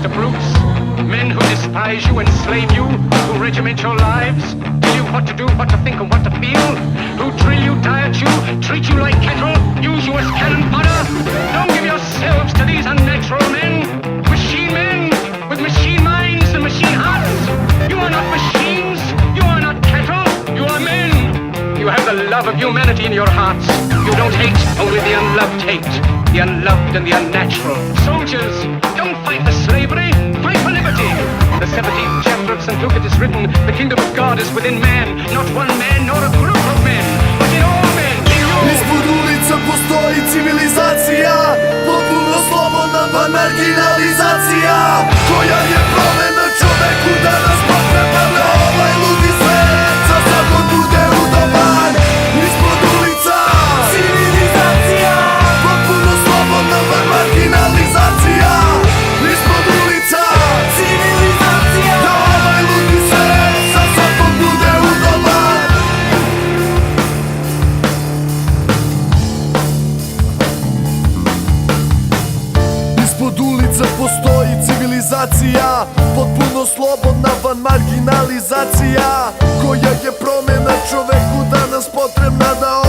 of brutes, men who despise you, enslave you, who regiment your lives, tell you what to do, what to think, and what to feel, who drill you, diet you, treat you like cattle, use you as cannon fodder. Don't give yourselves to these unnatural men with machine minds and machine hearts. You are not machines, you are not cattle, you are men. You have the love of humanity in your hearts. You don't hate, only the unloved hate, the unloved and the unnatural. Soldiers, don't fight for slavery, fight for liberty. The 17th chapter of St. Luke it is written, the kingdom of God is within man, not one man nor a group of men, but in all men, in you. Ispod ulica postoji civilizacija, potpuno slobodna pa marginalizacija, koja je promena čoveku danas potrebna da ovaj ludi svet za svakog bude udoban. Ispod ulica civilizacija, potpuno slobodna pa marginalizacija, ispod ulica civilizacija, da ovaj ludi svet za svakog bude udoban. Ispod ulica postoji civilizacija, potpuno slobodna van marginalizacija, koja je promena čoveku danas potrebna da